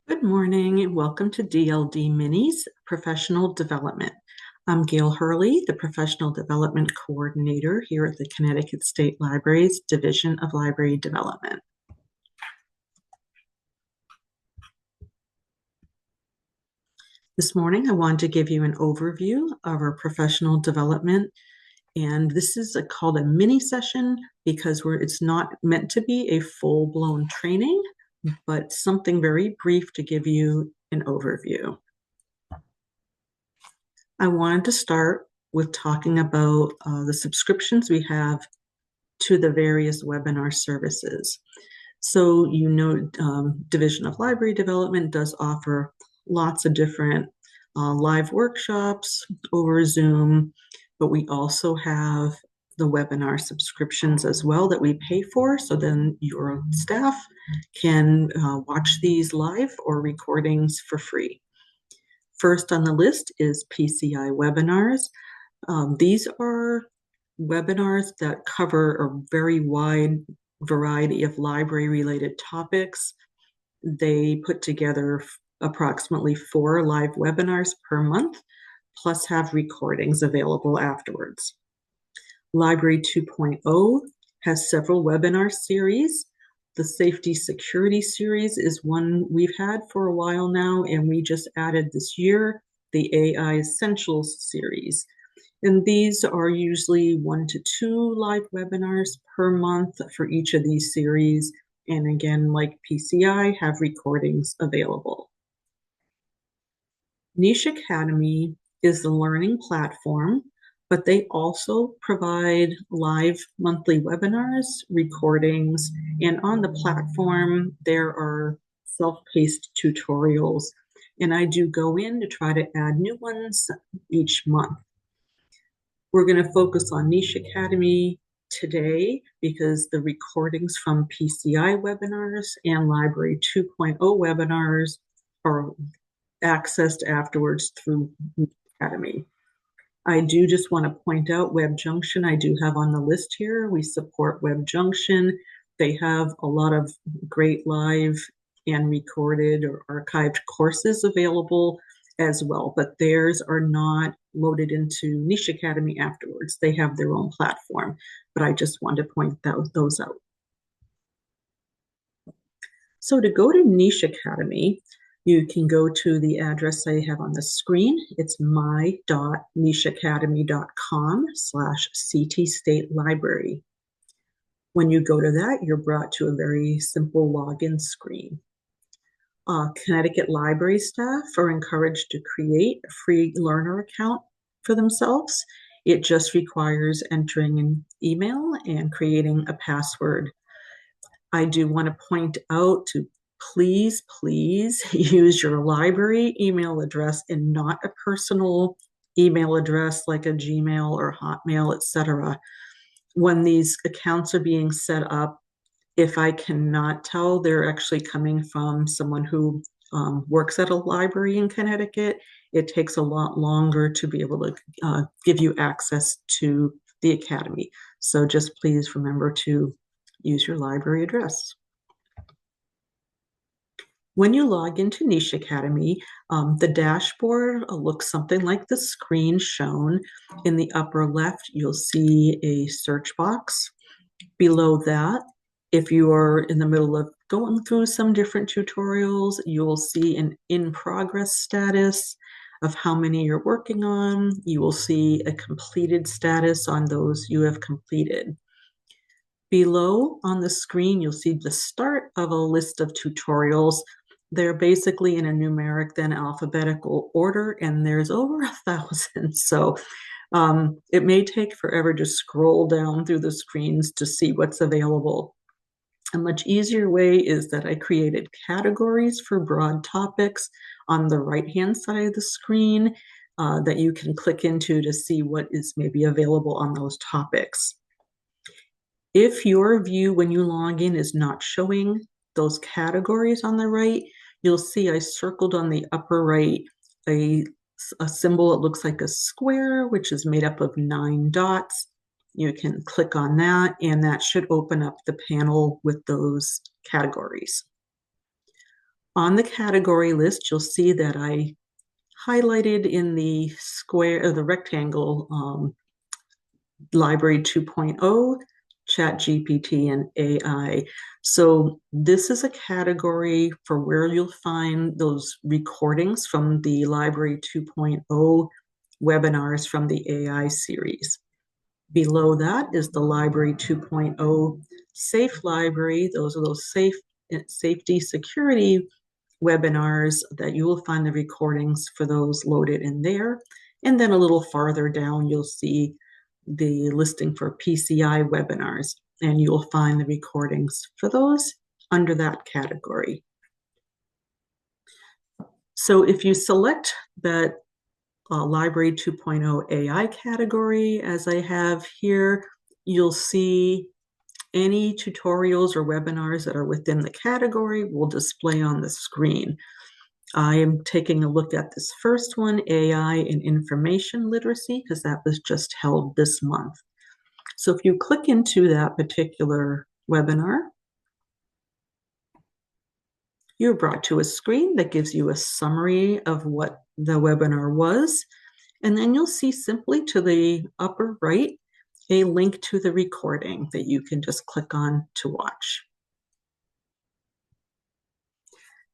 Good morning and welcome to DLD Minis Professional Development. I'm Gail Hurley, the Professional Development Coordinator here at the Connecticut State Library's Division of Library Development. This morning, I wanted to give you an overview of our professional development, and this is called a mini session because it's not meant to be a full-blown training, but something very brief to give you an overview. I wanted to start with talking about the subscriptions we have to the various webinar services. So, Division of Library Development does offer lots of different live workshops over Zoom, but we also have the webinar subscriptions as well that we pay for. So then your staff can watch these live or recordings for free. First on the list is PCI Webinars. These are webinars that cover a very wide variety of library-related topics. They put together approximately 4 live webinars per month, plus have recordings available afterwards. Library 2.0 has several webinar series. The Safety Security series is one we've had for a while now, and we just added this year the AI Essentials series. And these are usually 1 to 2 live webinars per month for each of these series. And again, like PCI, have recordings available. Niche Academy is the learning platform, but they also provide live monthly webinars, recordings, and on the platform, there are self-paced tutorials. And I do go in to try to add new ones each month. We're going to focus on Niche Academy today because the recordings from PCI webinars and Library 2.0 webinars are accessed afterwards through Academy. I do just want to point out WebJunction I do have on the list here. We support WebJunction. They have a lot of great live and recorded or archived courses available as well, but theirs are not loaded into Niche Academy afterwards. They have their own platform, but I just want to point those out. So to go to Niche Academy, you can go to the address I have on the screen. It's my.nicheacademy.com/CT State Library. When you go to that, you're brought to a very simple login screen. Connecticut library staff are encouraged to create a free learner account for themselves. It just requires entering an email and creating a password. I do want to point out to please use your library email address and not a personal email address like a Gmail or Hotmail, etc. When these accounts are being set up, if I cannot tell they're actually coming from someone who works at a library in Connecticut, it takes a lot longer to be able to give you access to the Academy. So just please remember to use your library address. When you log into Niche Academy, the dashboard looks something like the screen shown. In the upper left, you'll see a search box. Below that, if you are in the middle of going through some different tutorials, you'll see an in-progress status of how many you're working on. You will see a completed status on those you have completed. Below on the screen, you'll see the start of a list of tutorials. They're basically in a numeric, then alphabetical order, and there's over 1,000. So it may take forever to scroll down through the screens to see what's available. A much easier way is that I created categories for broad topics on the right-hand side of the screen that you can click into to see what is maybe available on those topics. If your view when you log in is not showing those categories on the right, you'll see I circled on the upper right a symbol that looks like a square, which is made up of 9 dots. You can click on that, and that should open up the panel with those categories. On the category list, you'll see that I highlighted in the square, or the rectangle, Library 2.0, ChatGPT, and AI. So this is a category for where you'll find those recordings from the Library 2.0 webinars from the AI series. Below that is the Library 2.0 Safe Library. Those are those safety security webinars that you will find the recordings for those loaded in there. And then a little farther down, you'll see the listing for PCI Webinars, and you'll find the recordings for those under that category. So if you select that Library 2.0 AI category, as I have here, you'll see any tutorials or webinars that are within the category will display on the screen. I am taking a look at this first one, AI and Information Literacy, because that was just held this month. So if you click into that particular webinar, you're brought to a screen that gives you a summary of what the webinar was. And then you'll see simply to the upper right a link to the recording that you can just click on to watch.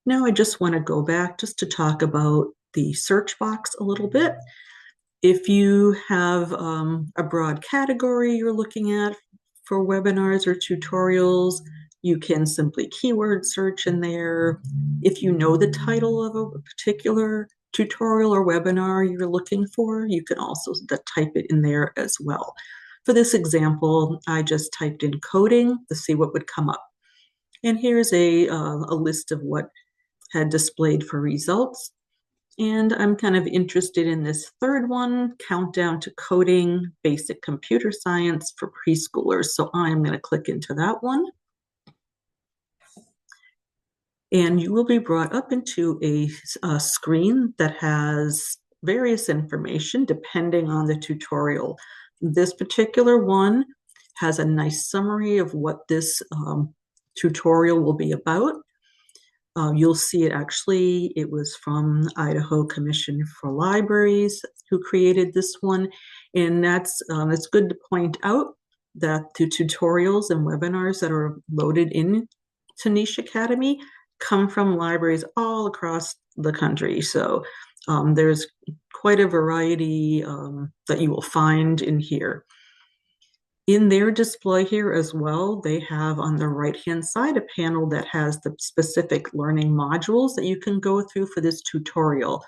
Now I just want to go back just to talk about the search box a little bit. If you have a broad category you're looking at for webinars or tutorials, you can simply keyword search in there. If you know the title of a particular tutorial or webinar you're looking for, you can also type it in there as well. For this example, I just typed in coding to see what would come up. And here's a list of what had displayed for results. And I'm kind of interested in this third one, Countdown to Coding, Basic Computer Science for Preschoolers. So I'm going to click into that one. And you will be brought up into a screen that has various information depending on the tutorial. This particular one has a nice summary of what this tutorial will be about. You'll see it was from Idaho Commission for Libraries who created this one. And it's good to point out that the tutorials and webinars that are loaded in to Niche Academy come from libraries all across the country. So there's quite a variety that you will find in here. In their display here as well, they have on the right-hand side a panel that has the specific learning modules that you can go through for this tutorial.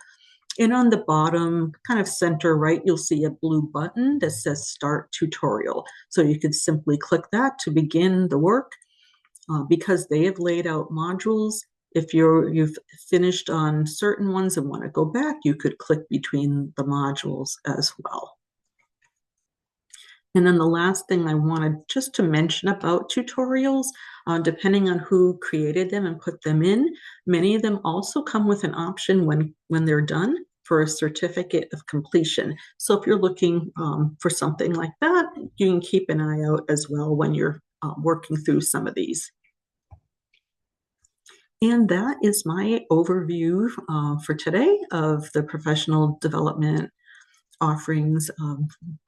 And on the bottom, kind of center right, you'll see a blue button that says Start Tutorial. So you could simply click that to begin the work. Because they have laid out modules, if you've finished on certain ones and want to go back, you could click between the modules as well. And then the last thing I wanted just to mention about tutorials, depending on who created them and put them in, many of them also come with an option when they're done for a certificate of completion. So if you're looking for something like that, you can keep an eye out as well when you're working through some of these. And that is my overview for today of the professional development offerings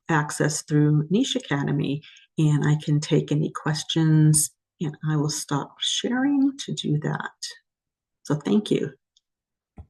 access through Niche Academy. And I can take any questions, and I will stop sharing to do that. So thank you.